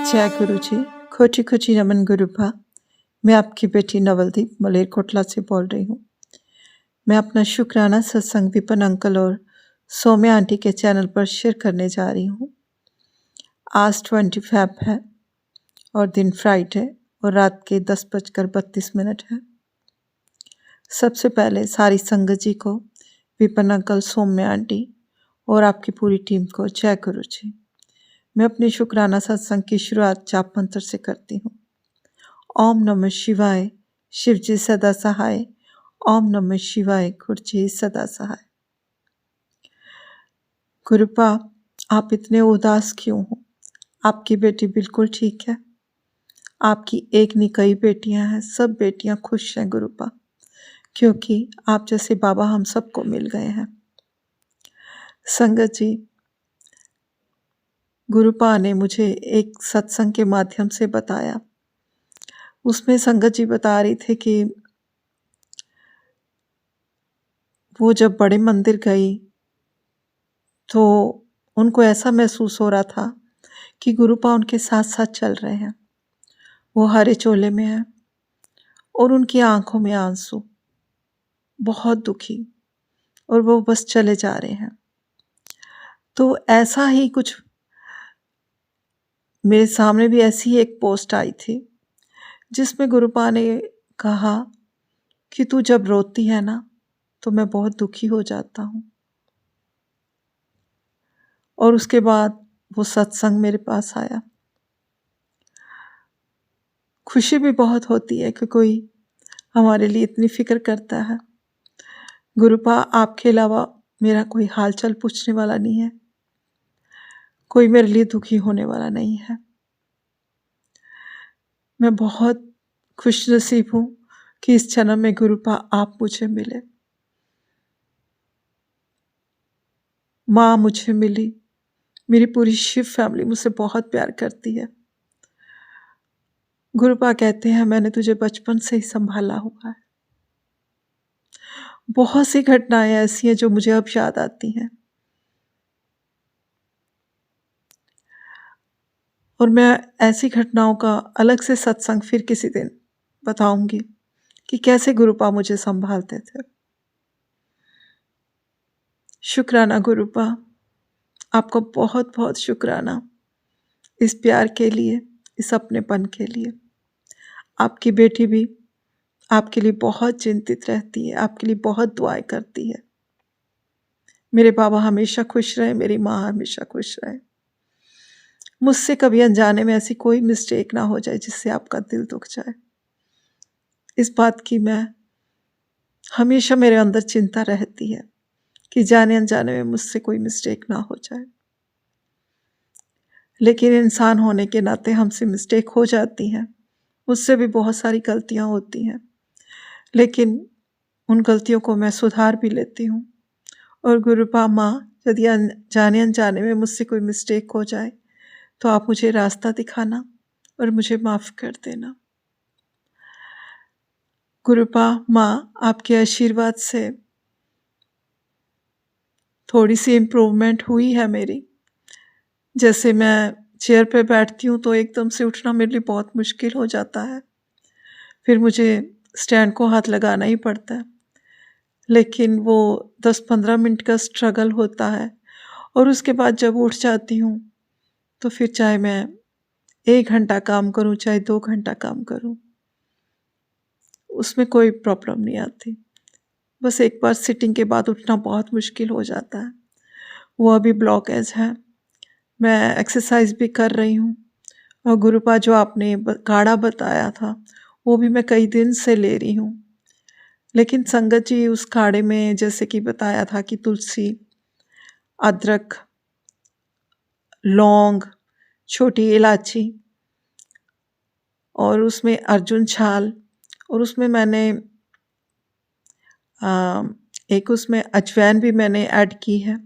जय गुरु जी। खोची खोची नमन गुरुपा। मैं आपकी बेटी नवलदीप मलेरकोटला से बोल रही हूँ। मैं अपना शुक्राना सत्संग विपन अंकल और सौम्या आंटी के चैनल पर शेयर करने जा रही हूँ। आज 20 फ़ेब है और दिन फ्राइडे और रात के 10:32 है। सबसे पहले सारी संगत जी को, विपन अंकल, सौम्या आंटी और आपकी पूरी टीम को जय गुरु जी। मैं अपनी शुक्राना सत्संग की शुरुआत जाप मंत्र से करती हूँ। ओम नमः शिवाय, शिव जी सदा सहाय। ओम नमः शिवाय, गुरु जी सदा सहाय। गुरुपा, आप इतने उदास क्यों हो? आपकी बेटी बिल्कुल ठीक है। आपकी एक नहीं कई बेटियां हैं, सब बेटियां खुश हैं गुरुपा, क्योंकि आप जैसे बाबा हम सबको मिल गए हैं। संगत जी, गुरुपा ने मुझे एक सत्संग के माध्यम से बताया। उसमें संगत जी बता रही थे कि वो जब बड़े मंदिर गई तो उनको ऐसा महसूस हो रहा था कि गुरुपा उनके साथ साथ चल रहे हैं। वो हरे चोले में हैं और उनकी आंखों में आंसू, बहुत दुखी, और वो बस चले जा रहे हैं। तो ऐसा ही कुछ मेरे सामने भी ऐसी एक पोस्ट आई थी जिसमें गुरुपा ने कहा कि तू जब रोती है ना तो मैं बहुत दुखी हो जाता हूँ। और उसके बाद वो सत्संग मेरे पास आया। खुशी भी बहुत होती है कि कोई हमारे लिए इतनी फिक्र करता है। गुरुपा, आपके अलावा मेरा कोई हालचाल पूछने वाला नहीं है, कोई मेरे लिए दुखी होने वाला नहीं है। मैं बहुत खुश नसीब हूँ कि इस जन्म में गुरुपा आप मुझे मिले, माँ मुझे मिली, मेरी पूरी शिव फैमिली मुझसे बहुत प्यार करती है। गुरुपा कहते हैं मैंने तुझे बचपन से ही संभाला हुआ है। बहुत सी घटनाएं ऐसी हैं जो मुझे अब याद आती हैं, और मैं ऐसी घटनाओं का अलग से सत्संग फिर किसी दिन बताऊंगी कि कैसे गुरुपा मुझे संभालते थे। शुक्राना गुरुपा, आपका बहुत बहुत शुक्राना इस प्यार के लिए, इस अपनेपन के लिए। आपकी बेटी भी आपके लिए बहुत चिंतित रहती है, आपके लिए बहुत दुआएं करती है। मेरे बाबा हमेशा खुश रहे, मेरी माँ हमेशा खुश रहे। मुझसे कभी अनजाने में ऐसी कोई मिस्टेक ना हो जाए जिससे आपका दिल दुख जाए। इस बात की मैं हमेशा मेरे अंदर चिंता रहती है कि जाने अनजाने में मुझसे कोई मिस्टेक ना हो जाए। लेकिन इंसान होने के नाते हमसे मिस्टेक हो जाती हैं, मुझसे भी बहुत सारी गलतियां होती हैं, लेकिन उन गलतियों को मैं सुधार भी लेती हूँ। और गुरुपा माँ, यदि जाने अनजाने में मुझसे कोई मिस्टेक हो जाए तो आप मुझे रास्ता दिखाना और मुझे माफ़ कर देना। गुरुपा माँ, आपके आशीर्वाद से थोड़ी सी इम्प्रूवमेंट हुई है मेरी। जैसे मैं चेयर पे बैठती हूँ तो एकदम से उठना मेरे लिए बहुत मुश्किल हो जाता है, फिर मुझे स्टैंड को हाथ लगाना ही पड़ता है। लेकिन वो 10-15 मिनट का स्ट्रगल होता है, और उसके बाद जब उठ जाती हूँ तो फिर चाहे मैं 1 घंटा काम करूँ, चाहे 2 घंटा काम करूँ, उसमें कोई प्रॉब्लम नहीं आती। बस एक बार सिटिंग के बाद उठना बहुत मुश्किल हो जाता है। वो अभी ब्लॉकेज है। मैं एक्सरसाइज भी कर रही हूँ, और गुरुपा जो आपने काढ़ा बताया था वो भी मैं कई दिन से ले रही हूँ। लेकिन संगत जी, उस काढ़े में जैसे कि बताया था कि तुलसी, अदरक, लौंग, छोटी इलायची, और उसमें अर्जुन छाल, और उसमें मैंने एक उसमें अजवाइन भी मैंने ऐड की है,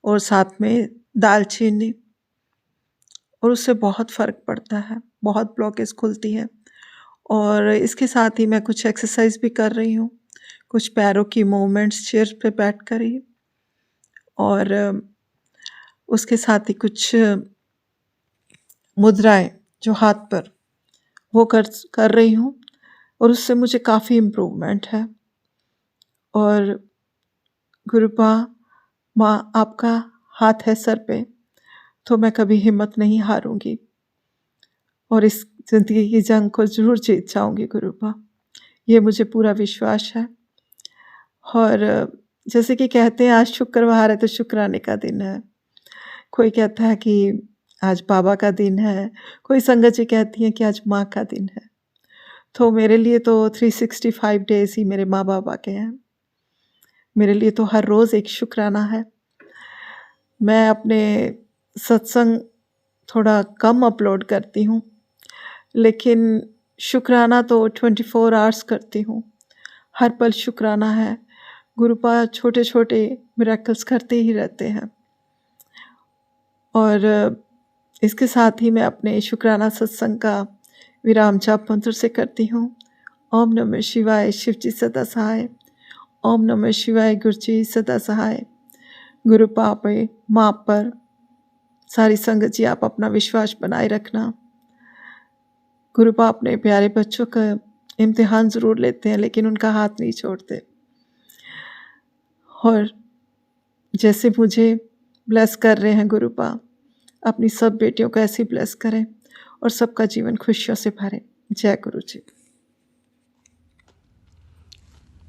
और साथ में दालचीनी, और उससे बहुत फ़र्क पड़ता है, बहुत ब्लॉकेज खुलती है। और इसके साथ ही मैं कुछ एक्सरसाइज भी कर रही हूँ, कुछ पैरों की मूवमेंट्स चेयर पे बैठ कर ही, और उसके साथ ही कुछ मुद्राएं जो हाथ पर वो कर रही हूँ और उससे मुझे काफ़ी इम्प्रूवमेंट है। और गुरुपा माँ आपका हाथ है सर पे, तो मैं कभी हिम्मत नहीं हारूंगी और इस ज़िंदगी की जंग को ज़रूर जीत जाऊंगी गुरुपा, ये मुझे पूरा विश्वास है। और जैसे कि कहते हैं आज शुक्रवार है तो शुक्राने का दिन है, कोई कहता है कि आज बाबा का दिन है, कोई संगत जी कहती हैं कि आज माँ का दिन है। तो मेरे लिए तो 365 डेज ही मेरे माँ बाबा के हैं। मेरे लिए तो हर रोज़ एक शुक्राना है। मैं अपने सत्संग थोड़ा कम अपलोड करती हूँ, लेकिन शुक्राना तो 24 आवर्स करती हूँ। हर पल शुक्राना है। गुरुपा छोटे छोटे मिरेकल्स करते ही रहते हैं। और इसके साथ ही मैं अपने शुक्राना सत्संग का विराम जाप मंत्र से करती हूँ। ओम नमः शिवाय, शिव जी सदा सहाय। ओम नमः शिवाय, गुरु जी सदा सहाय। गुरुपा पे, माँ पर, सारी संगत जी आप अपना विश्वास बनाए रखना। गुरुपा अपने प्यारे बच्चों का इम्तिहान ज़रूर लेते हैं, लेकिन उनका हाथ नहीं छोड़ते। और जैसे मुझे ब्लेस कर रहे हैं गुरुपा, अपनी सब बेटियों को ऐसे ब्लेस करें और सबका जीवन खुशियों से भरें। जय गुरु जी।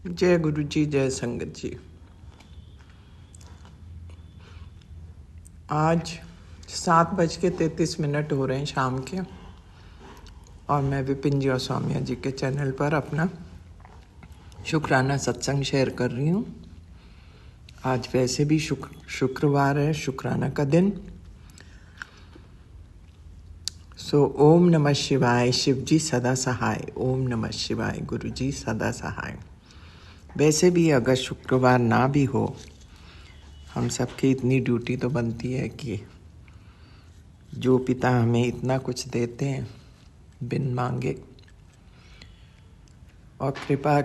जय गुरु जी, जय संगत जी। आज 7:33 हो रहे हैं शाम के, और मैं विपिन जी और सौम्या जी के चैनल पर अपना शुक्राना सत्संग शेयर कर रही हूँ। आज वैसे भी शुक्रवार है, शुक्राना का दिन। सो ओम नमः शिवाय, शिव जी सदा सहाय। ओम नमः शिवाय, गुरु जी सदा सहाय। वैसे भी अगर शुक्रवार ना भी हो, हम सबकी इतनी ड्यूटी तो बनती है कि जो पिता हमें इतना कुछ देते हैं बिन मांगे, और कृपा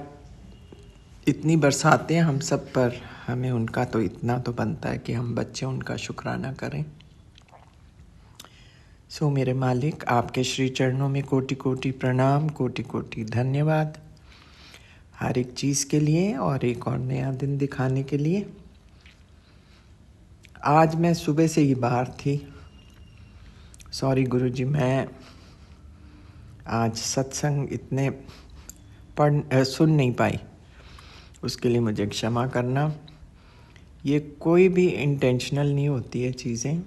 इतनी बरसाते हैं हम सब पर, हमें उनका तो इतना तो बनता है कि हम बच्चे उनका शुक्राना करें। सो मेरे मालिक, आपके श्री चरणों में कोटि कोटि प्रणाम, कोटि कोटि धन्यवाद हर एक चीज़ के लिए और एक और नया दिन दिखाने के लिए। आज मैं सुबह से ही बाहर थी। सॉरी गुरुजी, मैं आज सत्संग इतने सुन नहीं पाई, उसके लिए मुझे क्षमा करना। ये कोई भी इंटेंशनल नहीं होती है चीज़ें।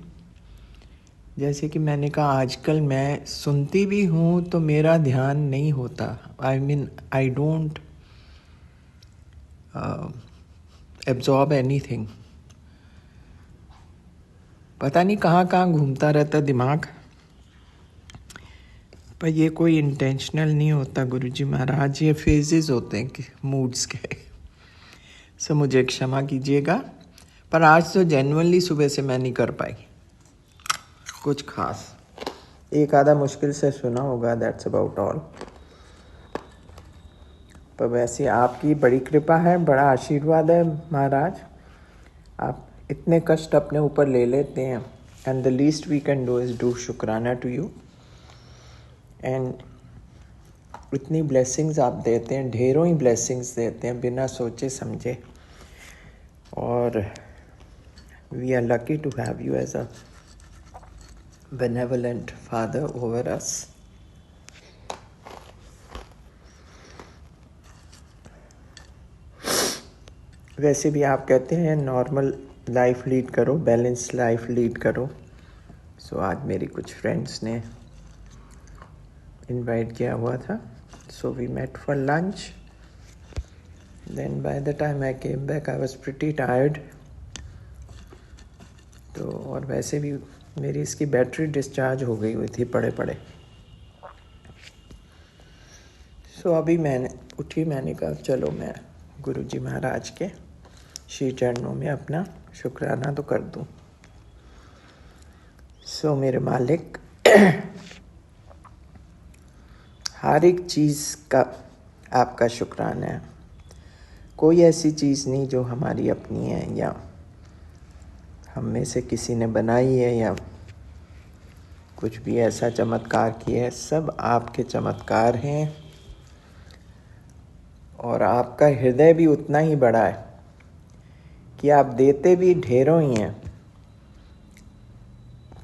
जैसे कि मैंने कहा, आजकल मैं सुनती भी हूँ तो मेरा ध्यान नहीं होता। I don't absorb anything. पता नहीं कहाँ कहाँ घूमता रहता दिमाग, पर ये कोई इंटेंशनल नहीं होता गुरुजी महाराज, ये फेजेस होते हैं कि मूड्स के। सो मुझे क्षमा कीजिएगा, पर आज तो जेन्युइनली सुबह से मैं नहीं कर पाई कुछ खास। एक आधा मुश्किल से सुना होगा, दैट्स अबाउट ऑल। पर वैसे आपकी बड़ी कृपा है, बड़ा आशीर्वाद है महाराज। आप इतने कष्ट अपने ऊपर ले लेते हैं, and the least we can do is do शुक्राना टू यू। एंड इतनी ब्लेसिंग्स आप देते हैं, ढेरों ही ब्लेसिंग्स देते हैं बिना सोचे समझे, और we are lucky to have you as a benevolent father over us. वैसे भी आप कहते हैं नॉर्मल लाइफ लीड करो, बैलेंस लाइफ लीड करो। सो आज मेरी कुछ फ्रेंड्स ने इनवाइट किया हुआ था, so we met for lunch. Then by the time I came back I was pretty tired. तो और वैसे भी मेरी इसकी बैटरी डिस्चार्ज हो गई हुई थी पड़े पड़े। सो अभी मैंने उठी, मैंने कहा चलो मैं गुरुजी महाराज के श्री चरणों में अपना शुक्राना तो कर दूं। सो मेरे मालिक, हर एक चीज़ का आपका शुक्राना है। कोई ऐसी चीज़ नहीं जो हमारी अपनी है या हम में से किसी ने बनाई है या कुछ भी ऐसा चमत्कार किए हैं, सब आपके चमत्कार हैं। और आपका हृदय भी उतना ही बड़ा है कि आप देते भी ढेरों ही हैं,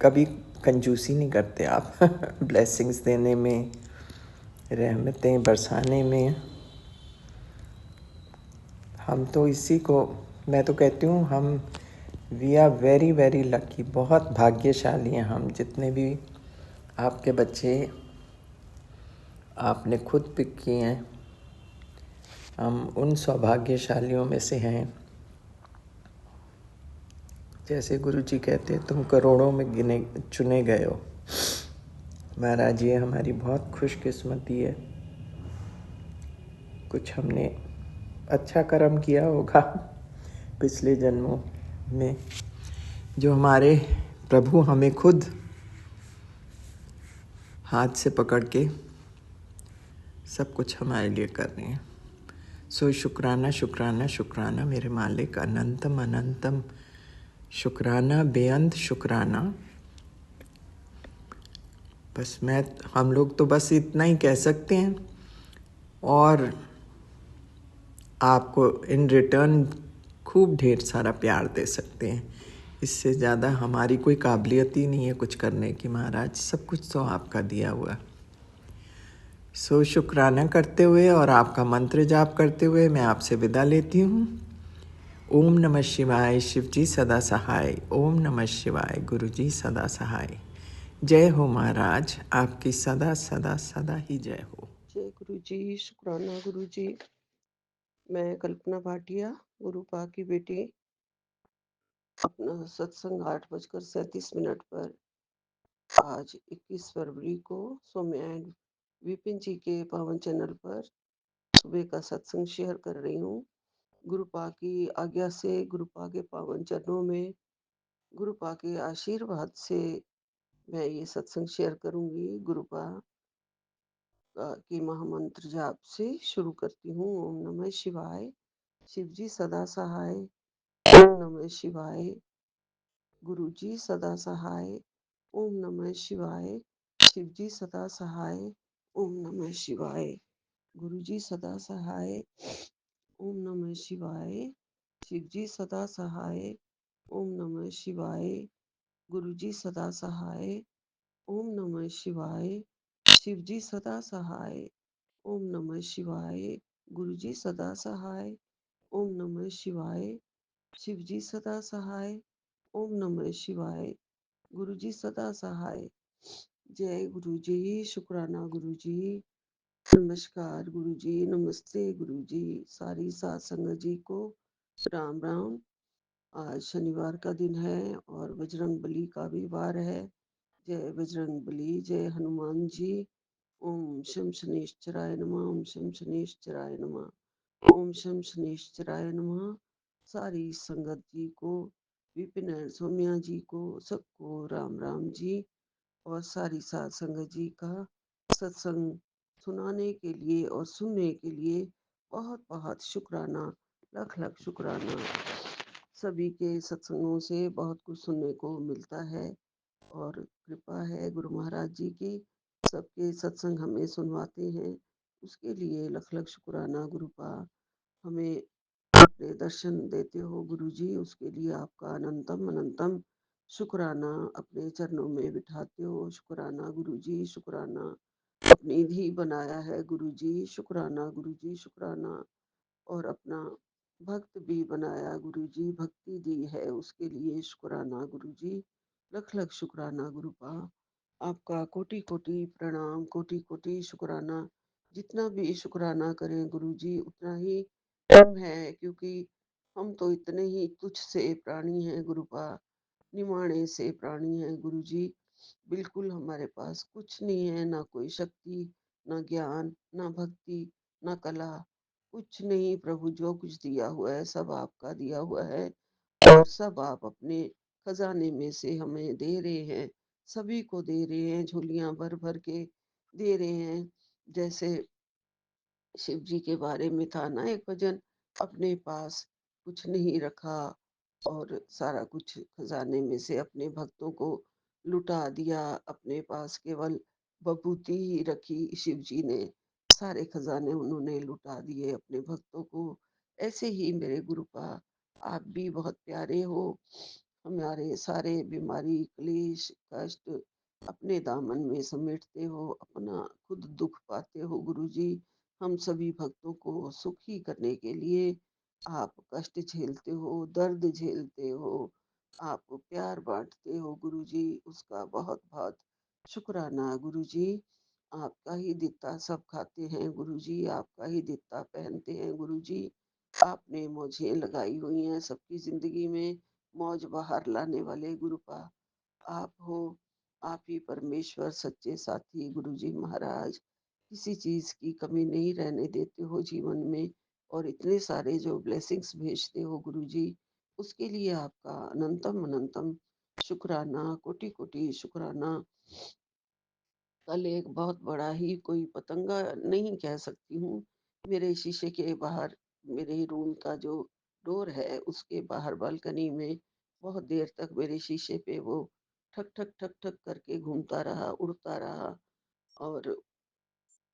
कभी कंजूसी नहीं करते आप ब्लेसिंग्स देने में, रहमतें बरसाने में। हम तो इसी को, मैं तो कहती हूँ हम we are very very lucky, बहुत भाग्यशाली हैं हम, जितने भी आपके बच्चे आपने खुद पिक किए हैं, हम उन सौभाग्यशालियों में से हैं। जैसे गुरुजी कहते हैं, तुम करोड़ों में गिने चुने गए हो। महाराज, ये हमारी बहुत खुशकिस्मती है। कुछ हमने अच्छा कर्म किया होगा पिछले जन्मों में, जो हमारे प्रभु हमें खुद हाथ से पकड़ के सब कुछ हमारे लिए कर रहे हैं। सो शुक्राना शुक्राना शुक्राना मेरे मालिक, अनंतम अनंतम शुक्राना, बेअंत शुक्राना। बस हम लोग तो बस इतना ही कह सकते हैं, और आपको इन रिटर्न खूब ढेर सारा प्यार दे सकते हैं। इससे ज़्यादा हमारी कोई काबिलियत ही नहीं है कुछ करने की महाराज, सब कुछ तो आपका दिया हुआ। सो शुक्राना करते हुए और आपका मंत्र जाप करते हुए मैं आपसे विदा लेती हूँ। ओम नमः शिवाय, शिव जी सदा सहाय। ओम नमः शिवाय, गुरु जी सदा सहाय। जय हो महाराज, आपकी सदा सदा सदा ही जय हो। जय गुरु जी, शुक्राना गुरु जी। मैं कल्पना भाटिया, गुरुपा की बेटी। अपना सत्संग 8:37 पर आज 21 फरवरी को सौम्या एंड विपिन जी के पावन चैनल पर सुबह का सत्संग शेयर कर रही हूँ। गुरुपा की आज्ञा से, गुरुपा के पावन चरणों में, गुरुपा के आशीर्वाद से मैं ये सत्संग शेयर करूंगी। गुरुपा की महामंत्र जाप से शुरू करती हूँ। ओम नमः शिवाय, शिव जी सदा सहाय। ओम नमः शिवाय, गुरु जी सदा सहाय। ओम नमः शिवाय, शिव जी सदा सहाय। ओम नमः शिवाय, गुरु जी सदा सहाय। ओम नमः शिवाय, शिव जी सदा सहाय। ओम नमः शिवाय, गुरु जी सदा सहाय। ओम नमः शिवाय, शिव जी सदा सहाय। ओम नमः शिवाय, गुरु जी सदा सहाय। ओम नमः शिवाय, शिव जी सदा सहाय। ओम नमः शिवाय, गुरु जी सदा सहाय। जय गुरु जी, शुक्राना गुरु जी, नमस्कार गुरु जी, नमस्ते गुरु जी, सारी सात संगत जी को राम राम। आज शनिवार का दिन है और बजरंग बली का भी वार है। जय बजरंग बली, जय हनुमान जी। ओम शम शनिश्चराय नमः, ओम शम शनिश्चराय नमः, ओम शम शनिश्चराय नमः। सारी संगत जी को, विपिन एंड सौम्या जी को, सबको राम राम जी। और सारी सात संगत जी का सत्संग सुनाने के लिए और सुनने के लिए बहुत बहुत शुक्राना, लख लख शुक्राना। सभी के सत्संगों से बहुत कुछ सुनने को मिलता है और कृपा है गुरु महाराज जी की, सबके सत्संग हमें सुनवाते हैं। उसके लिए लख लख शुक्राना गुरुपा। हमें अपने दर्शन देते हो गुरु जी, उसके लिए आपका अनंतम अनंतम शुक्राना। अपने चरणों में बिठाते हो, शुक्राना गुरु जी, शुक्राना। अपनी धी बनाया है गुरु जी, शुक्राना गुरु जी, शुक्राना। और अपना भक्त भी बनाया गुरु जी, भक्ति दी है उसके लिए शुक्राना गुरु जी, लख लख शुक्राना गुरुपा। आपका कोटि कोटि प्रणाम, कोटि कोटि शुक्राना। जितना भी शुक्राना करें गुरु जी उतना ही कम है, क्योंकि हम तो इतने ही तुच्छ से प्राणी हैं गुरुपा, निमाणे से प्राणी हैं गुरु जी। बिल्कुल हमारे पास कुछ नहीं है, ना कोई शक्ति, ना ज्ञान, ना भक्ति, ना कला, कुछ नहीं प्रभु। जो कुछ दिया हुआ है सब आपका दिया हुआ है और सब आप अपने खजाने में से हमें दे रहे हैं, सभी को दे रहे हैं, झोलियां भर भर के दे रहे हैं। जैसे शिव जी के बारे में था ना एक भजन, अपने पास कुछ नहीं रखा और सारा कुछ खजाने में से अपने भक्तों को लुटा दिया, अपने पास केवल बभूति ही रखी शिव जी ने, सारे खजाने उन्होंने लुटा दिए अपने भक्तों को। ऐसे ही मेरे गुरुपा आप भी बहुत प्यारे हो, हमारे सारे बीमारी, क्लेश, कष्ट अपने दामन में समेटते हो, अपना खुद दुख पाते हो गुरुजी। हम सभी भक्तों को सुखी करने के लिए आप कष्ट झेलते हो, दर्द झेलते हो, आप प्यार बाँटते हो गुरुजी, उसका बहुत-बहुत शुक्राना गुरुजी। आपका ही दित्ता सब खाते हैं गुरुजी, आपका ही दित्ता पहनते हैं गुरुजी। आपने मौजें लगाई हुई हैं सबकी ज़िंदगी में, मौज बाहर लाने वाले गुरुपा आप हो। आप ही परमेश्वर सच्चे साथी गुरुजी महाराज, किसी चीज़ की कमी नहीं रहने देते हो जीवन में, और इतने सारे जो ब्लेसिंग्स भेजते हो गुरुजी, उसके लिए आपका अनंतम अनंतम शुक्राना, कोटि-कोटि शुक्राना। कल एक बहुत बड़ा ही कोई पतंगा नहीं कह सकती हूँ, मेरे शीशे के बाहर, मेरे ही रूम का जो डोर है उसके बाहर बालकनी में बहुत देर तक मेरे शीशे पे वो ठक ठक ठक ठक करके घूमता रहा, उड़ता रहा। और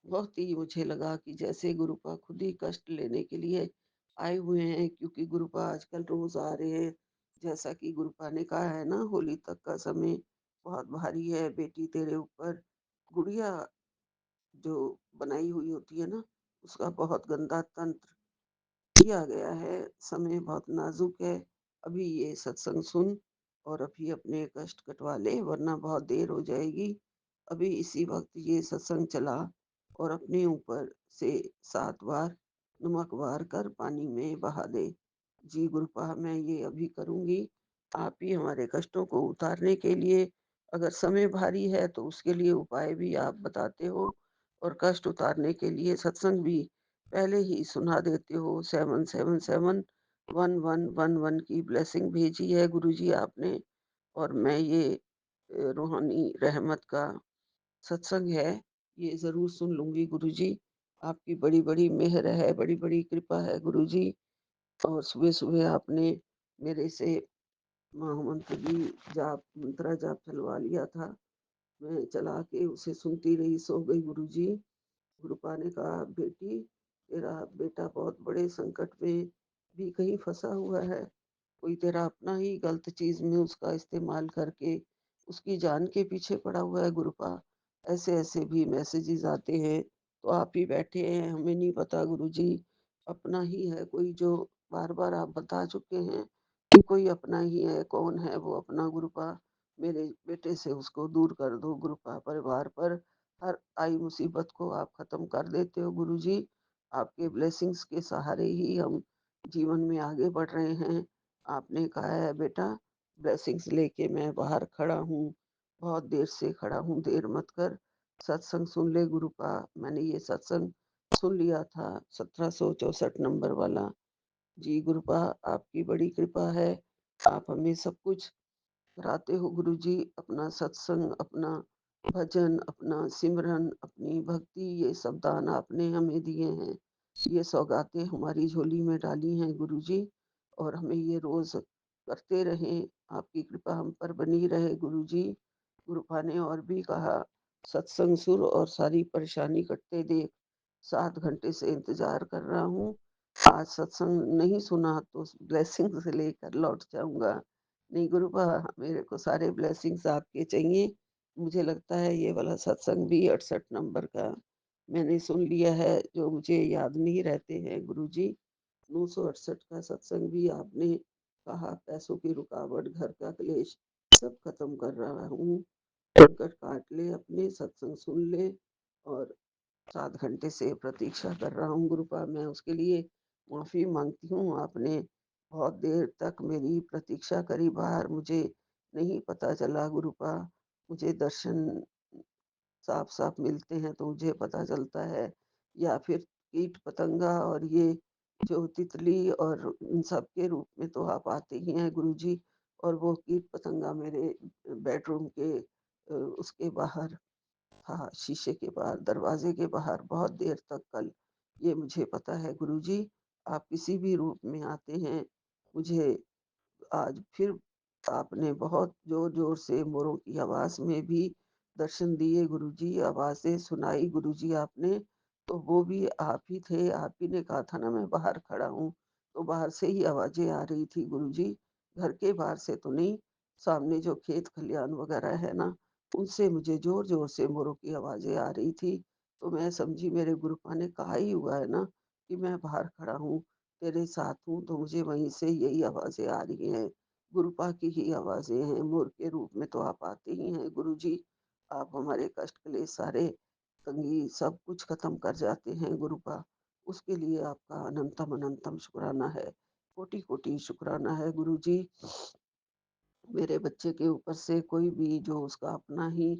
बहुत ही मुझे लगा कि जैसे गुरुपा खुद ही कष्ट लेने के लिए आए हुए हैं, क्योंकि गुरुपा आजकल रोज आ रहे हैं। जैसा कि गुरुपा ने कहा है ना, होली तक का समय बहुत भारी है बेटी तेरे ऊपर। गुड़िया जो बनाई हुई होती है ना, उसका बहुत गंदा तंत्र किया गया है। समय बहुत नाजुक है। अभी ये सत्संग सुन और अभी अपने कष्ट कटवा ले, वरना बहुत देर हो जाएगी। अभी इसी वक्त ये सत्संग चला और अपने ऊपर से 7 बार नमक वार कर पानी में बहा दे। जी गुरुपा, मैं ये अभी करूँगी। आप ही हमारे कष्टों को उतारने के लिए, अगर समय भारी है तो उसके लिए उपाय भी आप बताते हो, और कष्ट उतारने के लिए सत्संग भी पहले ही सुना देते हो। 7771111 की ब्लेसिंग भेजी है गुरुजी आपने, और मैं ये रूहानी रहमत का सत्संग है, ये ज़रूर सुन लूँगी गुरुजी। आपकी बड़ी-बड़ी मेहर है, बड़ी-बड़ी कृपा है गुरुजी। और सुबह-सुबह आपने मेरे से महामंत्र भी जाप, मंत्रा जाप चलवा लिया था। मैं चला के उसे सुनती रही, सो गई गुरुजी। गुरुपा ने कहा, बेटी तेरा बेटा बहुत बड़े संकट में भी कहीं फंसा हुआ है, कोई तेरा अपना ही गलत चीज में उसका इस्तेमाल करके उसकी जान के पीछे पड़ा हुआ है गुरुपा। ऐसे ऐसे भी मैसेजेस आते हैं, तो आप ही बैठे हैं, हमें नहीं पता गुरुजी। अपना ही है कोई, जो बार बार आप बता चुके हैं कि कोई अपना ही है, कौन है वो अपना गुरुपा। मेरे बेटे से उसको दूर कर दो गुरुपा। परिवार पर हर आई मुसीबत को आप खत्म कर देते हो गुरुजी। आपके ब्लेसिंग्स के सहारे ही हम जीवन में आगे बढ़ रहे हैं। आपने कहा है बेटा, ब्लेसिंग्स लेके मैं बाहर खड़ा हूँ, बहुत देर से खड़ा हूँ, देर मत कर, सत्संग सुन ले गुरुपा। मैंने ये सत्संग सुन लिया था, 1764 नंबर वाला। जी गुरुपा, आपकी बड़ी कृपा है, आप हमें सब कुछ कराते हो गुरुजी। अपना सत्संग, अपना भजन, अपना सिमरन, अपनी भक्ति, ये सब दान आपने हमें दिए हैं। ये सौगातें हमारी झोली में डाली हैं गुरुजी, और हमें ये रोज करते रहें। आपकी कृपा हम पर बनी रहे गुरुजी। गुरुपा ने और भी कहा, सत्संग सुर और सारी परेशानी कटते देख 7 घंटे से इंतजार कर रहा हूँ। आज सत्संग नहीं सुना तो ब्लेसिंग से लेकर लौट जाऊंगा। नहीं गुरुपा, मेरे को सारे ब्लेसिंग्स आपके चाहिए। मुझे लगता है ये वाला सत्संग भी 68 नंबर का मैंने सुन लिया है, जो मुझे याद नहीं रहते हैं गुरुजी। 968 का सत्संग भी आपने कहा, पैसों की रुकावट, घर का क्लेश सब खत्म कर रहा हूँ, संकट काट ले अपने, सत्संग सुन ले। और 7 घंटे से प्रतीक्षा कर रहा हूँ गुरुपा, मैं उसके लिए माफ़ी माँगती हूँ। आपने बहुत देर तक मेरी प्रतीक्षा करी बाहर, मुझे नहीं पता चला गुरुपा। मुझे दर्शन साफ-साफ मिलते हैं तो मुझे पता चलता है, या फिर कीट-पतंगा और ये जो तितली और इन सब के रूप में तो आप आते ही हैं गुरुजी। और वो कीट-पतंगा मेरे बेडरूम के उसके बाहर था, शीशे के बाहर, दरवाजे के बाहर बहुत देर तक कल। ये मुझे पता है गुरुजी, आप किसी भी रूप में आते हैं, मुझे आज फिर आपने बहुत ज़ोर-ज़ोर से मोरों की आवाज़ में भी दर्शन दिए गुरुजी, आवाज़ें सुनाई गुरुजी आपने, तो वो भी आप ही थे। आप ही ने कहा था ना मैं बाहर खड़ा हूँ, तो बाहर से ही आवाज़ें आ रही थी गुरुजी, घर के बाहर से तो नहीं। सामने जो खेत खलियान वगैरह है ना, उनसे मुझे ज़ोर-ज़ोर से मोरों की आवाज़ें आ रही थी। तो मैं समझी मेरे गुरुपा ने कहा ही हुआ है ना कि मैं बाहर खड़ा हूँ, तेरे साथ हूँ, तो मुझे वहीं से यही आवाज़ें आ रही हैं। गुरुपा की ही आवाज़ें हैं, मोर के रूप में तो आप आते ही हैं गुरुजी। आप हमारे कष्ट क्लेश सारे, तंगी सब कुछ ख़त्म कर जाते हैं गुरुपा। उसके लिए आपका अनंतम अनंतम शुक्राना है। कोटि-कोटि शुक्राना है गुरुजी। मेरे बच्चे के ऊपर से कोई भी जो उसका अपना ही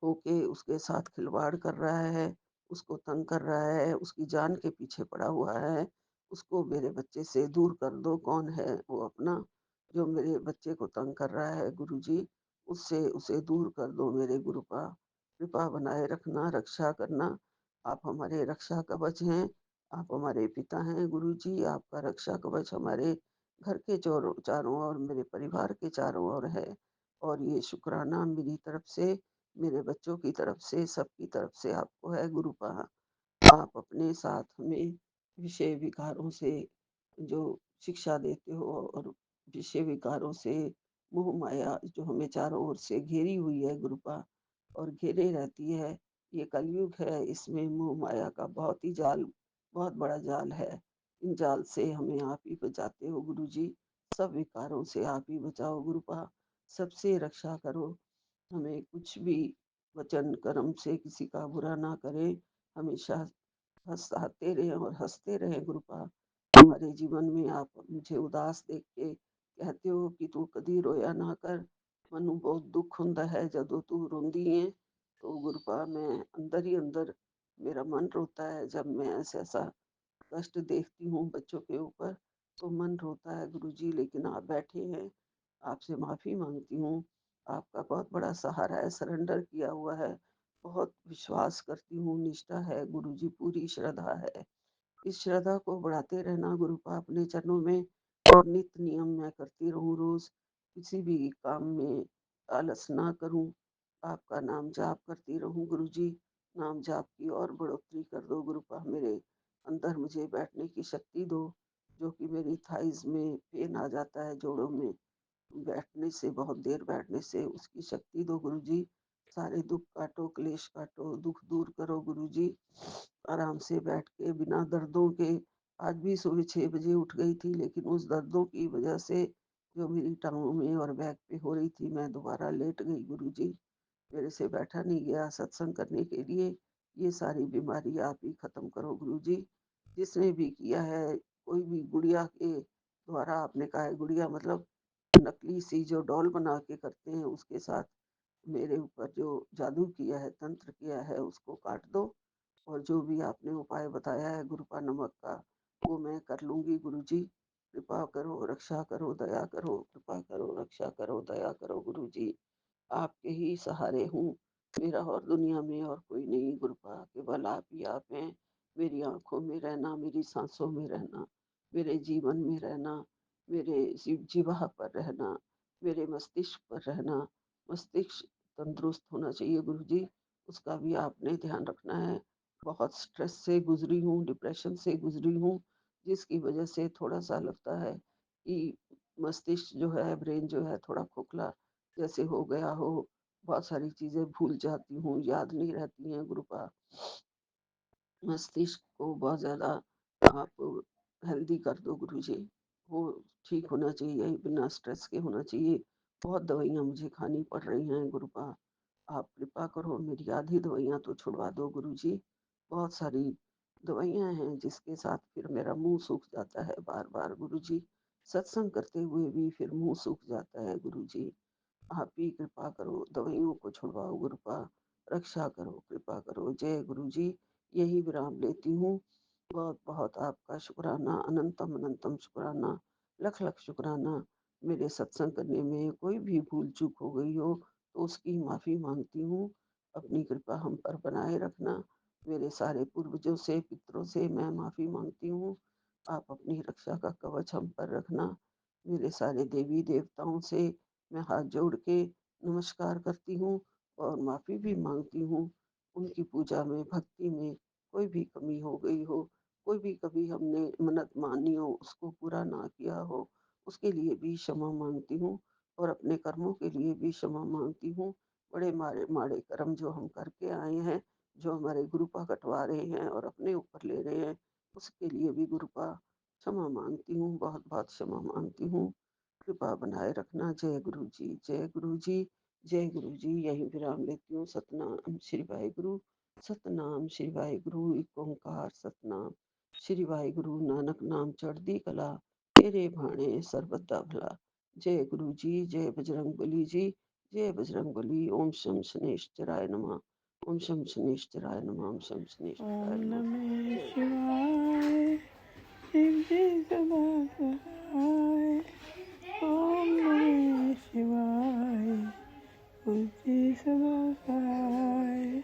होके उसके साथ खिलवाड़ कर रहा है, उसको तंग कर रहा है, उसकी जान के पीछे पड़ा हुआ है, उसको मेरे बच्चे से दूर कर दो। कौन है वो अपना जो मेरे बच्चे को तंग कर रहा है गुरुजी, उससे उसे दूर कर दो मेरे गुरुपा। कृपा बनाए रखना, रक्षा करना। आप हमारे रक्षा कवच हैं, आप हमारे पिता हैं गुरुजी, आपका रक्षा कवच हमारे घर के चोरों चारों ओर, मेरे परिवार के चारों ओर है। और ये शुक्राना मेरी तरफ से, मेरे बच्चों की तरफ से, सबकी तरफ से आपको है गुरुपा। आप अपने साथ हमें विषय विकारों से जो शिक्षा देते हो, और विषय विकारों से मोह माया जो हमें चारों ओर से घेरी हुई है गुरुपा, और घेरे रहती है। ये कलयुग है, इसमें मोह माया का बहुत ही जाल, बहुत बड़ा जाल है। इन जाल से हमें आप ही बचाते हो गुरुजी। सब विकारों से आप ही बचाओ गुरुपा। सबसे रक्षा करो। हमें कुछ भी वचन कर्म से किसी का बुरा ना करें। हमेशा हँसाते रहें और हँसते रहें गुरुपा। हमारे जीवन में आप मुझे उदास देख के कहते हो कि तू कदी रोया ना कर, मनु बहुत दुख हुंदा है जदों तू रोंदी है। तो गुरुपा मैं अंदर ही अंदर, मेरा मन रोता है जब मैं ऐसा कष्ट देखती हूँ बच्चों के ऊपर, तो मन रोता है गुरुजी। लेकिन आप बैठे हैं, आपसे माफ़ी माँगती हूँ। आपका बहुत बड़ा सहारा है, सरेंडर किया हुआ है। बहुत विश्वास करती हूँ, निष्ठा है गुरुजी, पूरी श्रद्धा है। इस श्रद्धा को बढ़ाते रहना गुरुपा अपने चरणों में, और नित्य नियम मैं करती रहूँ रोज़। किसी भी काम में आलस ना करूँ। आपका नाम जाप करती रहूँ गुरुजी। नाम जाप की और बढ़ोतरी कर दो गुरुपा। मेरे अंदर मुझे बैठने की शक्ति दो, जो कि मेरी थाइज़ में पेन आ जाता है जोड़ों में। बैठने से, बहुत देर बैठने से, उसकी शक्ति दो गुरुजी। सारे दुःख काटो, क्लेश काटो, दुःख दूर करो गुरुजी। आराम से बैठ के बिना दर्दों के, आज भी सुबह 6 बजे उठ गई थी, लेकिन उस दर्दों की वजह से जो मेरी टाँगों में और बैक पे हो रही थी, मैं दोबारा लेट गई गुरुजी। मेरे से बैठा नहीं गया सत्संग करने के लिए। ये सारी बीमारी आप ही ख़त्म करो गुरुजी। जिसने भी किया है, कोई भी गुड़िया के द्वारा, आपने कहा है गुड़िया मतलब नकली सी जो डॉल बना के करते हैं, उसके साथ मेरे ऊपर जो जादू किया है, तंत्र किया है, उसको काट दो। और जो भी आपने उपाय बताया है गुरुपा नमक का, वो मैं कर लूँगी गुरुजी। कृपा करो, रक्षा करो, दया करो, कृपा करो, रक्षा करो, दया करो गुरुजी। आपके ही सहारे हूँ। मेरा और दुनिया में और कोई नहीं गुरुपा, केवल आप ही आप हैं। मेरी आँखों में रहना, मेरी साँसों में रहना, मेरे जीवन में रहना, मेरे जिह्वा पर रहना, मेरे मस्तिष्क पर रहना। मस्तिष्क तंदुरुस्त होना चाहिए गुरुजी, उसका भी आपने ध्यान रखना है। बहुत स्ट्रेस से गुज़री हूँ, डिप्रेशन से गुज़री हूँ, जिसकी वजह से थोड़ा-सा लगता है कि मस्तिष्क जो है, ब्रेन जो है, थोड़ा खोखला जैसे हो गया हो। बहुत सारी चीज़ें भूल जाती हूँ, याद नहीं रहती हैं गुरुपा। मस्तिष्क को बहुत ज़्यादा आप हेल्दी कर दो गुरुजी। वो ठीक होना चाहिए, बिना स्ट्रेस के होना चाहिए। बहुत दवाइयाँ मुझे खानी पड़ रही हैं गुरुपा। आप कृपा करो, मेरी आधी दवाइयाँ तो छुड़वा दो गुरुजी। बहुत सारी दवाइयाँ हैं जिसके साथ फिर मेरा मुँह सूख जाता है बार-बार गुरुजी। सत्संग करते हुए भी फिर मुँह सूख जाता है गुरुजी। आप ही कृपा करो, दवाइयों को छुड़वाओ गुरुपा, रक्षा करो, कृपा करो। जय गुरु जी। यही विराम लेती हूँ। बहुत-बहुत आपका शुक्राना, अनंतम अनंतम शुक्राना, लख-लख शुक्राना। मेरे सत्संग करने में कोई भी भूल-चूक हो गई हो, तो उसकी माफ़ी माँगती हूँ। अपनी कृपा हम पर बनाए रखना। मेरे सारे पूर्वजों से, पितरों से मैं माफ़ी माँगती हूँ। आप अपनी रक्षा का कवच हम पर रखना। मेरे सारे देवी-देवताओं से, मैं हाथ जोड़ के नमस्कार करती हूँ और माफ़ी भी माँगती हूँ। उनकी पूजा में, भक्ति में कोई भी कमी हो गई हो, कोई भी कभी हमने मन्नत मानी हो, उसको पूरा ना किया हो, उसके लिए भी क्षमा माँगती हूँ और अपने कर्मों के लिए भी क्षमा माँगती हूँ। बड़े माड़े माड़े कर्म जो हम करके आए हैं, जो हमारे गुरुपा कटवा रहे हैं और अपने ऊपर ले रहे हैं, उसके लिए भी गुरुपा क्षमा माँगती हूँ, बहुत-बहुत क्षमा माँगती हूँ। कृपा बनाए रखना। जय गुरु जी, जय गुरु जी, जय गुरु जी। यहीं विराम लेती हूँ। सतनाम श्री वाहिगुरु, सतनाम श्री वाहिगुरु, एक ओंकार सतनाम। श्री वाहिगुरु नानक नाम चढ़दी कला, तेरे भाणे सर्बत दा भला। जय गुरु जी, जय बजरंगबली जी, जय बजरंगबली। ओम शम शनेश्चराय नमः, ओम शम शनेश्चराय नमः, ओम शम ओम शनेश्चराय नमः। नमः जय शिवाय शिव जी सदा सहाय। ओम नमः शिवाय गुरु जी सदा सहाय।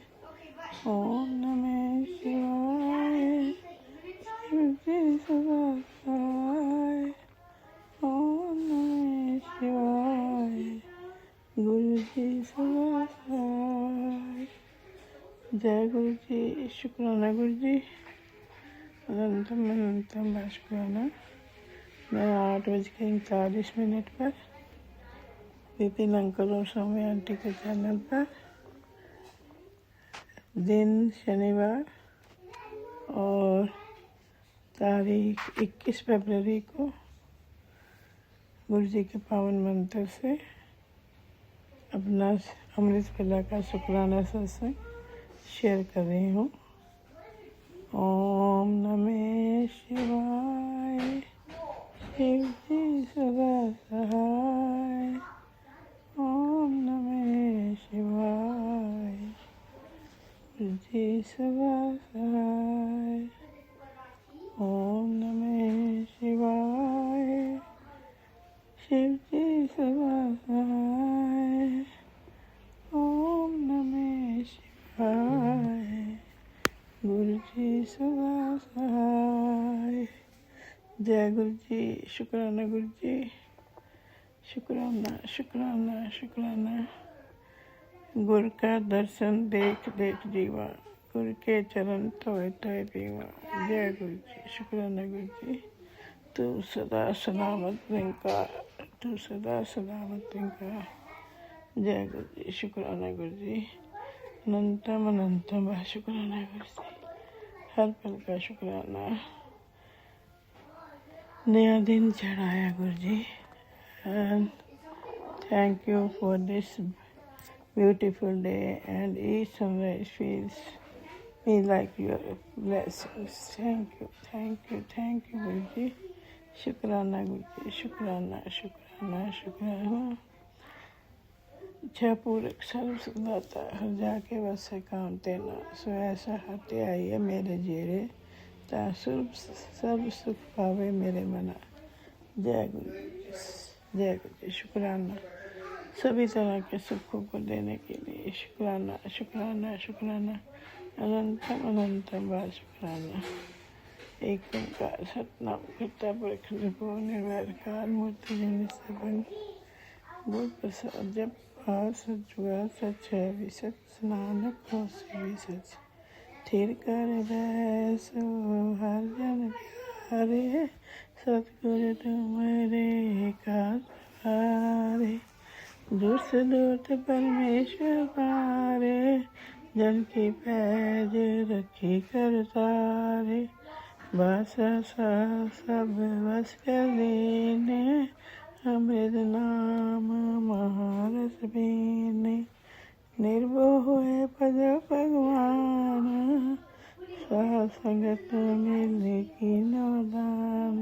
ओम नमः शिवाय शिव जी सदा सहाय। ओम नमः शिवाय गुरु जी सदा सहाय। जय गुरु जी, शुक्राना गुरु जी, अनंतम अनंतम शुक्राना। मैं 8:41 पर विपिन अंकल और सौम्या आंटी के चैनल पर दिन शनिवार और तारीख 21 फरवरी को गुरु जी के पावन मंत्र से अपना अमृत वेला का शुक्राना सत्संग शेयर कर रही हूँ। ओम नमः शिवाय शिव जी सदा सहाय। ओम नमः शिवाय गुरु जी सदा सहाय। ओम नमः शिवाय शिव जी सदा सहाय। ओम नमः शिवाय गुरु जी सदा सहाय। जय गुरु जी, शुक्राना गुरु जी, शुक्राना शुक्राना शुक्राना। गुरु का दर्शन देख देख जीवा, गुरु के चरण तोए तोए पीवा। जय गुरु जी, शुक्राना गुरु जी। तू सदा सलामत निंका, तू सदा सलामत निंका। जय गुरु जी, शुक्राना गुरु जी। अनंतम अनंतम शुक्राना गुरु जी। हर पल का शुक्राना। नया दिन चढ़ाया Guru ji. And thank you for this beautiful day, and each sunrise feels me like your blessings. Thank you गुरु जी। शुक्राना गुरु जी, शुक्राना शुक्राना शुक्राना। इच्छा पूरक सर्व सुखदाता, हर जाके बस है काम तेना। सो ऐसा हटे आई है मेरे जेरे, ता सर्व सुख पावे मेरे मना। जय गुरु जी, जय गुरु जी। शुक्राना सभी तरह के सुखों को देने के लिए। शुक्राना शुक्राना शुक्राना। अनंतम अनंतम बार शुक्राना। एक ओंकार सतनाम करता पुरख निर्भो निर्वैरकार मूर्ति जिन सबन गुर प्रसाद। जब पार सच जुआ सच है भी सच, नानक हो से भी सच। थिर कर बैसो हर जन प्यारे, सतगुरु तुम्हारे का सहारे। दूर से दूर परमेश्वर पारे, जन की पैज रखी कर तारे। बासा सा सब बस कर लेने, अमृत नाम महारस पीने। निर्भो हुए पद भगवान, साध संगत मिले की नौदान।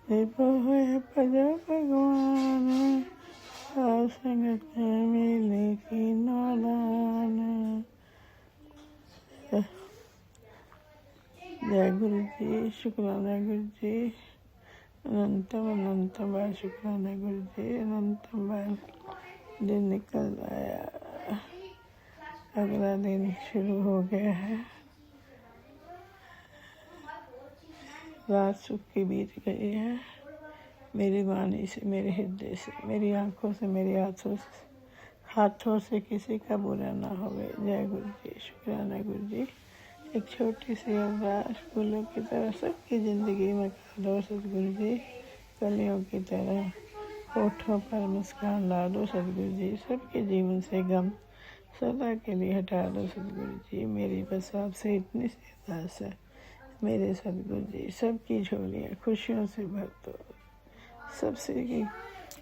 निर्भो हुए पद भगवान, साध संगत मिले की नौदान। जय गुरु जी, शुक्राना गुरु जी। अनंतम अनंतम बार शुक्राना गुरु जी। अनंतम बार दिन निकल आया, अगला दिन शुरू हो गया है। रात सुख की बीत गई है, मेरी वाणी से, मेरे हृदय से, मेरी आँखों से, मेरे हाथों से किसी का बुरा ना होवे। जय गुरु जी। शुक्राना गुरु जी। एक छोटी सी अरदास फूलों की तरह सबकी ज़िंदगी में कर दो सतगुरु जी। कलियों की तरह होठों पर मुस्कान ला दो सतगुरु जी। सबके जीवन से गम सदा के लिए हटा दो सतगुरु जी। मेरी बस आपसे इतनी सी अरदास है मेरे सतगुरु जी। सबकी झोलियाँ खुशियों से भर दो, सबसे की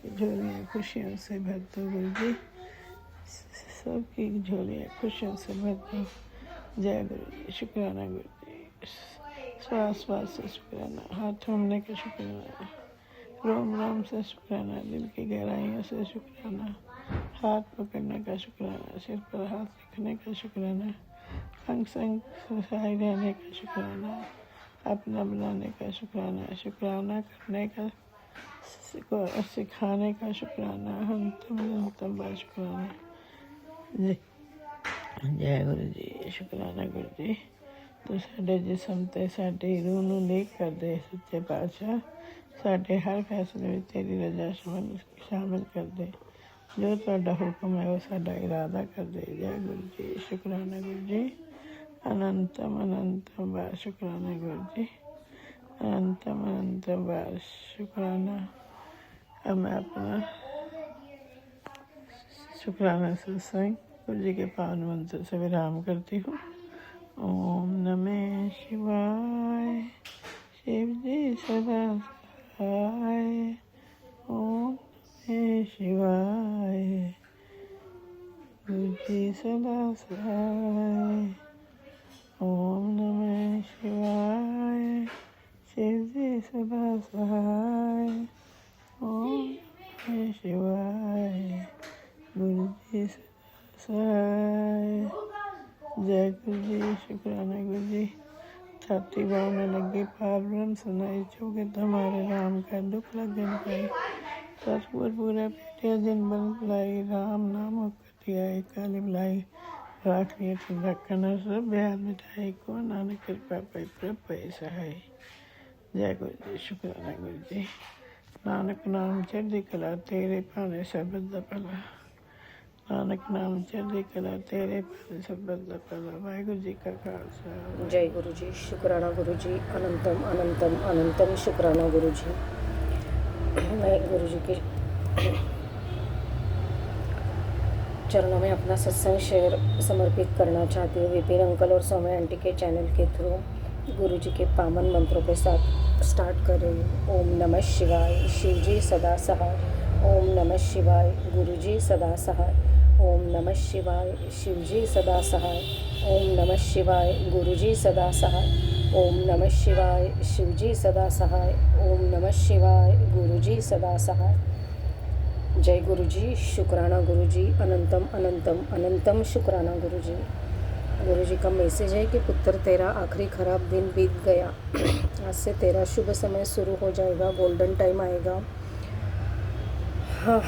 झोलियाँ खुशियों से भर दो गुरु जी। सबकी झोलियाँ खुशियों से भर दो। जय गुरु जी। शुक्राना गुरु जी। श्वास से शुक्राना, हाथ थमने का शुक्राना, रोम रोम से शुक्राना, दिल की गहराइयों से शुक्राना, हाथ पकड़ने का शुक्राना, सिर पर हाथ रखने का शुक्राना, अंग संग सहाय रहने का शुक्राना, अपना बनाने का शुक्राना, शुक्राना करने का सिखाने का शुक्राना, अंतम बार शुक्राना। जय गुरु जी। शुक्राना गुरु जी। तो साडे जिस्म ते साडी रूह नूं लीक कर दे सच्चे पातशाह। साडे हर फैसले में तेरी रजा शामिल कर दे। जो तुहाडा हुक्म है वो साडा इरादा कर दे। जय गुरु जी। शुक्राना गुरु जी। अनंतम बार शुक्राना गुरु जी। अनंतम बार शुक्राना। अब मैं अपना शुक्राना सत्संग गुरु जी के पावन मंत्र से विराम करती हूँ। ओम नमः शिवाय। शिव जी सदा सहाय। ओम नमः शिवाय। गुरु जी सदा सहाय। ओम नमः शिवाय। शिव जी सदा सहाय। ओम नमः शिवाय। गुरु जी सदा सहाय। जय गुरु जी। शुक्राना गुरु जी। छाती बावने लगे पार ब्रह्म सुनाई, चौके तुम्हारे राम का दुख लगन पाई। सतगुर पूरा पेटिया दिन बन बुलाई, राम नाम कटिया काली बुलाई। राख लिया तुम रखना सब ब्याह मिठाई, को नानक कृपा पाई प्रभ पाई सहाय। जय गुरु जी। शुक्राना गुरु जी। नानक नाम चढ़दी कला, तेरे भाने सबद दा भला। नानक नाम चढ़दी कला, तेरे भाने सबद दा भला। वाहिगुरु जी का खालसा। जय गुरु जी। शुक्राना गुरु जी। अनंतम शुक्राना गुरु जी। मैं गुरु जी के चरणों में अपना सत्संग शेयर समर्पित करना चाहती हूँ। विपिन अंकल और सौम्या आंटी के चैनल के थ्रू गुरु जी के पावन मंत्रों के साथ स्टार्ट कर रही हूँ। ओम नमः शिवाय। शिव जी सदा सहाय। ओम नमः शिवाय। गुरु जी सदा सहाय। ओम नमः शिवाय। शिव जी सदा सहाय। ओम नमः शिवाय। गुरु जी सदा सहाय। ओम नमः शिवाय। शिव जी सदा सहाय। ओम नमः शिवाय। गुरु जी सदा सहाय। जय गुरु जी। शुक्राना गुरु जी। अनंतम शुक्राना गुरु जी। गुरु जी का मैसेज है कि पुत्र तेरा आखिरी खराब दिन बीत गया, आज से तेरा शुभ समय शुरू हो जाएगा, गोल्डन टाइम आएगा। हाँ,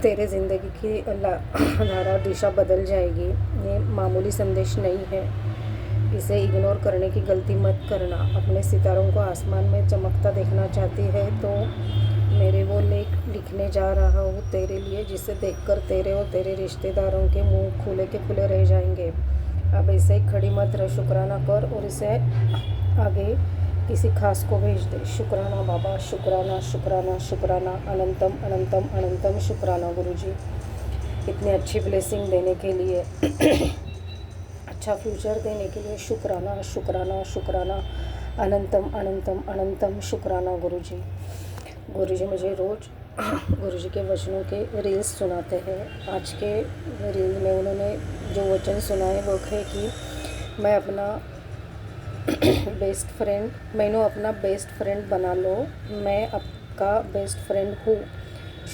तेरे ज़िंदगी की धारा दिशा बदल जाएगी। ये मामूली संदेश नहीं है, इसे इग्नोर करने की गलती मत करना। अपने सितारों को आसमान में चमकता देखना चाहती है तो मेरे वो लेख लिखने जा रहा हूँ तेरे लिए, जिसे देखकर तेरे और तेरे रिश्तेदारों के मुंह खुले के खुले रह जाएंगे। अब ऐसे ही खड़ी मत रह, शुक्राना कर और इसे आगे किसी खास को भेज दे। शुक्राना बाबा, शुक्राना शुक्राना शुक्राना। अनंतम शुक्राना गुरु जी, इतनी अच्छी ब्लेसिंग देने के लिए, अच्छा फ्यूचर देने के लिए शुक्राना शुक्राना शुक्राना। अनंतम शुक्राना गुरु जी। गुरु जी मुझे रोज़ गुरु जी के वचनों के रील्स सुनाते हैं। आज के रील में उन्होंने जो वचन सुनाए वो है कि मैं अपना बेस्ट फ्रेंड बना लो, मैं आपका बेस्ट फ्रेंड हूँ।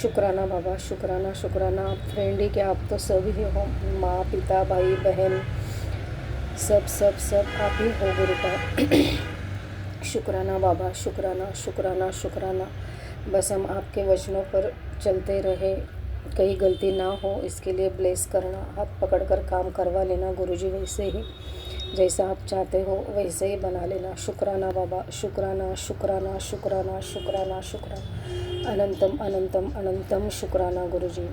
शुक्राना बाबा, शुक्राना शुक्राना। आप फ्रेंड ही क्या, आप तो सभी हो, माँ पिता भाई बहन सब आप ही हो गुरु का। शुक्राना बाबा, शुक्राना शुक्राना शुक्राना। बस हम आपके वचनों पर चलते रहे, कहीं गलती ना हो इसके लिए ब्लेस करना, हाथ पकड़कर काम करवा लेना गुरुजी। वैसे ही जैसा आप चाहते हो वैसे ही बना लेना। शुक्राना बाबा, शुक्राना शुक्राना शुक्राना शुक्राना शुक्राना, अनंतम अनंतम अनंतम शुक्राना गुरुजी।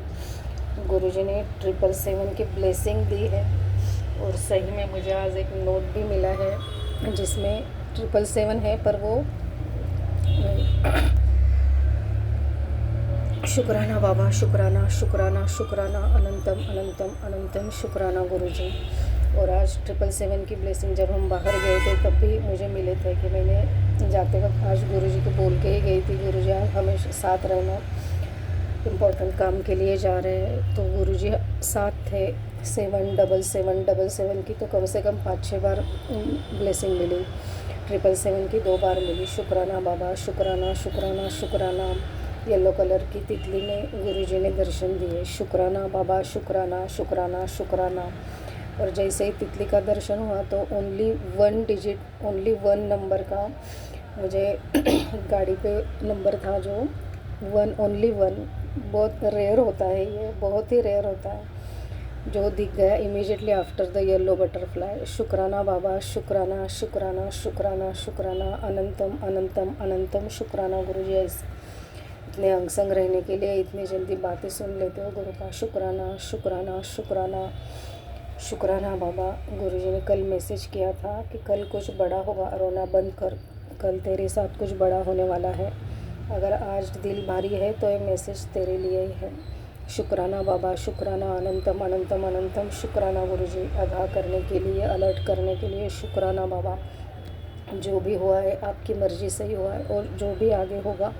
गुरुजी ने 777 की ब्लेसिंग दी है और सही में मुझे आज एक नोट भी मिला है जिसमें 777 है, पर वो शुक्राना बाबा, शुक्राना शुक्राना शुक्राना, अनंतम अनंतम अनंतम शुक्राना गुरुजी। और आज 777 की ब्लेसिंग जब हम बाहर गए थे तब भी मुझे मिले थे कि मैंने जाते वक्त आज गुरुजी को बोल के ही गई थी, गुरुजी आप हमेशा साथ रहना, इम्पोर्टेंट काम के लिए जा रहे हैं। तो गुरुजी साथ थे। 777 की तो कम से कम 5-6 बार ब्लेसिंग मिली, 777 की 2 बार मिली। शुक्राना बाबा, शुक्राना शुक्राना शुक्राना। येलो कलर की तितली में गुरुजी ने दर्शन दिए। शुक्राना बाबा, शुक्राना शुक्राना शुक्राना। और जैसे ही तितली का दर्शन हुआ तो ओनली 1 डिजिट, ओनली 1 नंबर का मुझे गाड़ी पे नंबर था जो ओनली 1, बहुत रेयर होता है, ये बहुत ही रेयर होता है, जो दिख गया immediately after the yellow butterfly. शुक्राना बाबा, शुक्राना शुक्राना शुक्राना शुक्राना, अनंतम अनंतम अनंतम शुक्राना गुरुजी। ऐसे इतने अंगसंग रहने के लिए इतनी जल्दी बातें सुन लेते हो गुरु का। शुक्राना शुक्राना शुक्राना शुक्राना बाबा। गुरुजी ने कल मैसेज किया था कि कल कुछ बड़ा होगा, रोना बंद कर, कल तेरे साथ कुछ बड़ा होने वाला है। अगर आज दिल भारी है तो ये मैसेज तेरे लिए ही है। शुक्राना बाबा, शुक्राना, अनंतम अनंतम अनंतम शुक्राना गुरुजी। आगाह करने के लिए, अलर्ट करने के लिए शुक्राना बाबा। जो भी हुआ है आपकी मर्ज़ी से ही हुआ है और जो भी आगे होगा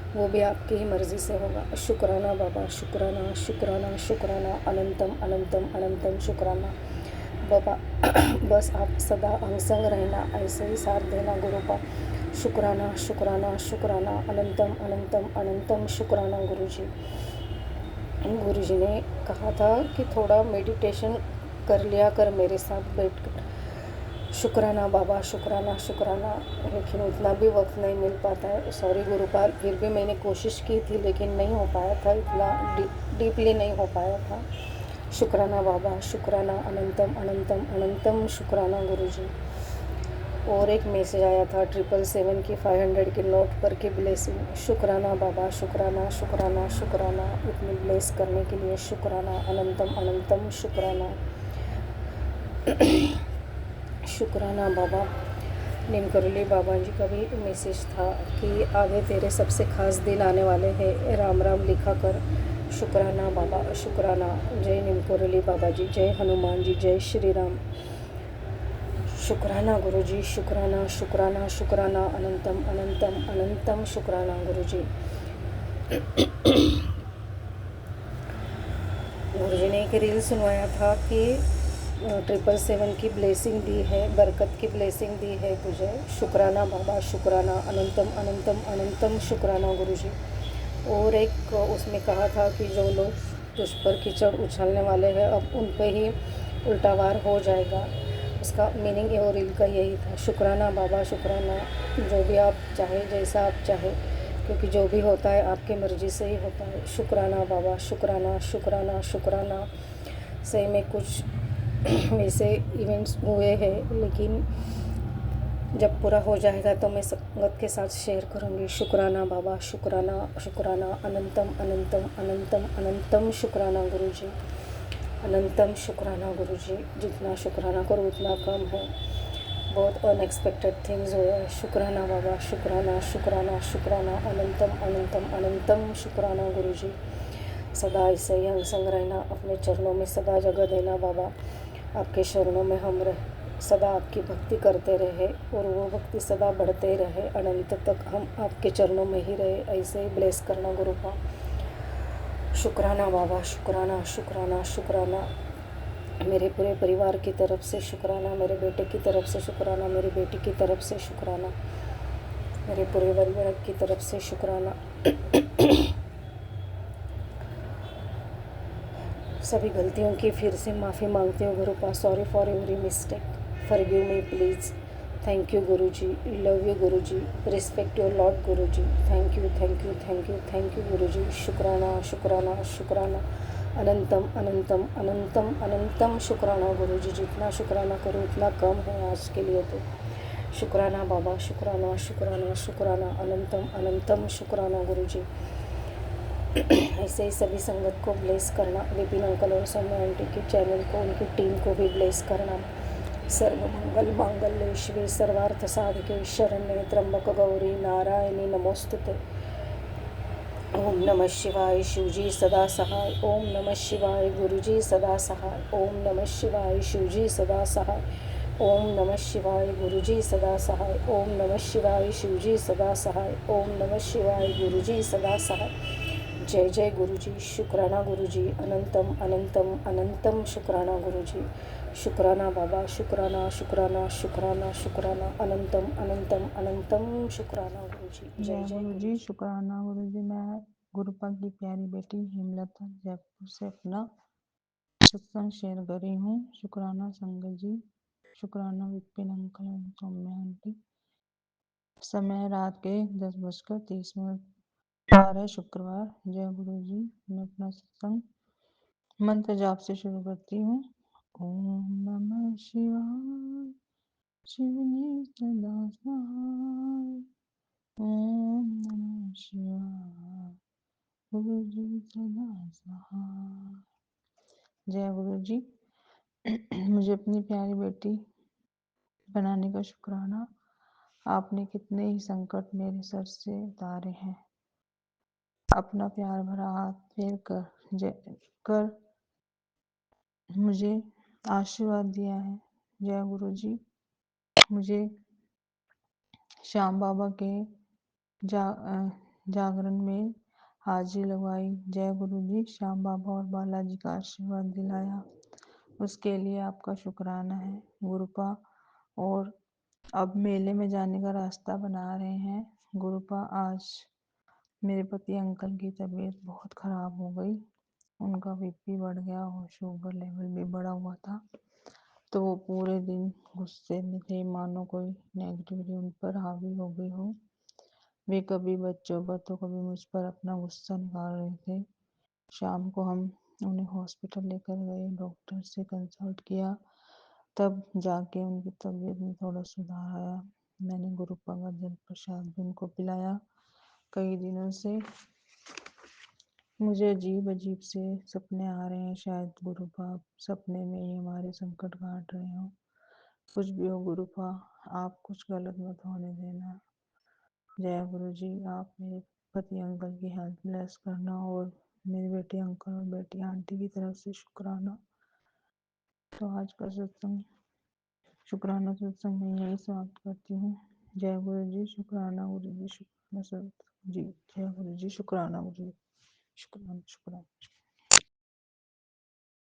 वो भी आपकी ही मर्ज़ी से होगा। शुक्राना बाबा, शुक्राना शुक्राना शुक्राना, अनंतम अनंतम अनंतम शुक्राना बाबा। बस आप सदा अंगसंग रहना, ऐसे ही साथ देना गुरु का। शुक्राना शुक्राना शुक्राना, अनंतम अनंतम अनंतम शुक्राना गुरुजी। गुरुजी ने कहा था कि थोड़ा मेडिटेशन कर लिया कर मेरे साथ बैठ कर। शुक्राना बाबा, शुक्राना शुक्राना, लेकिन उतना भी वक्त नहीं मिल पाता है। सॉरी गुरुपाल, फिर भी मैंने कोशिश की थी लेकिन नहीं हो पाया था, इतना डीपली नहीं हो पाया था। शुक्राना बाबा, शुक्राना, अनंतम अनंतम अनंतम शुक्राना गुरुजी। और एक मैसेज आया था 777 की 500 के नोट पर की ब्लेसिंग। शुक्राना बाबा, शुक्राना शुक्राना शुक्राना, इतनी ब्लेस करने के लिए शुक्राना, अनंतम अनंतम शुक्राना। शुक्राना बाबा। नीमकरोली बाबा जी का भी मैसेज था कि आगे तेरे सबसे खास दिन आने वाले हैं, राम राम लिखा कर। शुक्राना बाबा, शुक्राना। जय नीमकरोली बाबा जी, जय हनुमान जी, जय श्री राम। शुक्राना गुरुजी, शुक्राना शुक्राना शुक्राना, अनंतम अनंतम अनंतम शुक्राना गुरुजी। गुरुजी ने एक रील सुनवाया था कि 777 की ब्लेसिंग दी है, बरकत की ब्लेसिंग दी है तुझे। शुक्राना बाबा, शुक्राना, अनंतम अनंतम अनंतम शुक्राना गुरुजी। और एक उसमें कहा था कि जो लोग तुझ पर कीचड़ उछलने वाले हैं अब उन पे ही उल्टावार हो जाएगा। उसका मीनिंग और रील का यही था। शुक्राना बाबा, शुक्राना। जो भी आप चाहे, जैसा आप चाहे, क्योंकि जो भी होता है आपकी मर्ज़ी से ही होता है। शुक्राना बाबा, शुक्राना शुक्राना शुक्राना। सही में कुछ ऐसे इवेंट्स हुए हैं, लेकिन जब पूरा हो जाएगा तो मैं संगत के साथ शेयर करूँगी। शुक्राना बाबा, शुक्राना शुक्राना, अनंतम अनंतम अनंतम अनंतम शुक्राना गुरुजी। अनंतम शुक्राना गुरुजी। जितना शुक्राना करो उतना कम है। बहुत अनएक्सपेक्टेड थिंग्स हुए हैं। शुक्राना बाबा, शुक्राना शुक्राना शुक्राना, अनंतम अनंतम अनंतम शुक्राना गुरुजी। सदा ऐसे ही अंगसंग रहना, अपने चरणों में सदा जगह देना बाबा। आपके चरणों में हम सदा आपकी भक्ति करते रहे और वो भक्ति सदा बढ़ते रहे, अनंत तक हम आपके चरणों में ही रहे। ऐसे ही ब्लेस करना गुरु का। शुक्राना बाबा, शुक्राना शुक्राना शुक्राना। मेरे पूरे परिवार की तरफ से शुक्राना, मेरे बेटे की तरफ से शुक्राना, मेरी बेटी की तरफ से शुक्राना, मेरे पूरे परिवार की तरफ से शुक्राना। सभी गलतियों की फिर से माफ़ी मांगते हो गुरु पास। Sorry for every mistake, forgive me please. Thank you Guru ji, love you Guru ji, respect your lord Guru ji. Thank you thank you thank you thank you Guru ji. शुक्राना शुक्राना शुक्राना, अनंतम अनंतम अनंतम अनंतम शुक्राना गुरु जी, जितना शुक्राना करो उतना कम है आज के लिए। तो शुक्राना बाबा, शुक्राना शुक्राना शुक्राना, अनंतम अनंतम शुक्राना गुरु जी। ऐसे ही सभी संगत को ब्लेस करना, विपिन अंकल और सौम्या आंटी के चैनल को, उनकी टीम को भी ब्लेस करना। सर्वमंगल मांगल्ये शिवे सर्वार्थ साधके शरण्ये त्र्यंबक गौरी नारायणी नमोस्तुते। ओम नमः शिवाय शिवजी सदा सहाय, ओम नमः शिवाय गुरुजी सदा सहाय, ओम नमः शिवाय शिवजी सदा सहाय, ओम नमः शिवाय गुरुजी सदा सहाय, ओम नमः शिवाय शिवजी सदा सहाय, ओम नमः शिवाय गुरुजी सदा सहाय। जय जय गुरुजी, शुक्राना गुरुजी, अनंतम अनंतम अनंतम शुक्राना गुरुजी। शुक्राना बाबा, शुक्राना शुक्राना शुक्राना शुक्राना, अनंतम अनंतम अनंतम शुक्राना गुरुजी। जय जय जय गुरु जी, गुरुजी। शुक्राना गुरु जी। मैं गुरुपा की प्यारी बेटी हेमलता जयपुर से अपना सत्संग शेयर कर रही हूँ। शुक्राना संगत जी, शुक्राना विपिन अंकल और सौम्या आंटी। समय रात के 10:30 वार है, शुक्रवार। जय गुरु जी। मैं अपना सत्संग मंत्र जाप से शुरू करती हूँ। ओम नमः शिवाय, शिवनी सदा सहाय। ओम नमः शिवाय, गुरु जी सदा सहाय। जय गुरु जी। मुझे अपनी प्यारी बेटी बनाने का शुक्राना। आपने कितने ही संकट मेरे सर से उतारे हैं। अपना प्यार भरा हाथ फेर कर मुझे आशीर्वाद दिया है। जय गुरु जी। मुझे श्याम बाबा के जागरण में हाजिरी लगवाई। जय गुरु जी। श्याम बाबा और बालाजी का आशीर्वाद दिलाया, उसके लिए आपका शुक्राना है गुरुपा। और अब मेले में जाने का रास्ता बना रहे हैं गुरुपा। आज मेरे पति अंकल की तबीयत बहुत खराब हो गई, उनका बीपी बढ़ गया और शुगर लेवल भी बढ़ा हुआ था। तो वो पूरे दिन गुस्से में थे, मानो कोई नेगेटिविटी उन पर हावी हो गई हो। वे कभी बच्चों पर तो कभी मुझ पर अपना गुस्सा निकाल रहे थे। शाम को हम उन्हें हॉस्पिटल लेकर गए, डॉक्टर से कंसल्ट किया, तब जाके उनकी तबीयत में थोड़ा सुधार आया। मैंने गुरुपा का जल प्रसाद भी उनको पिलाया। कई दिनों से मुझे अजीब अजीब से सपने आ रहे हैं, शायद गुरुपा सपने में ही हमारे संकट काट रहे हो। कुछ भी हो गुरुपा, आप कुछ गलत मत होने देना। जय गुरु जी। आप मेरे पति अंकल की हेल्थ ब्लेस करना और मेरे बेटे अंकल और बेटी आंटी की तरफ से शुक्राना। तो आज का सत्संग शुक्राना सत्संग मैं यही समाप्त करती हूँ। जय गुरु जी। शुक्राना गुरु जी। शुक्राना सर जी। जय गुरु जी। शुक्राना गुरु जी। शुक्राना शुक्राना।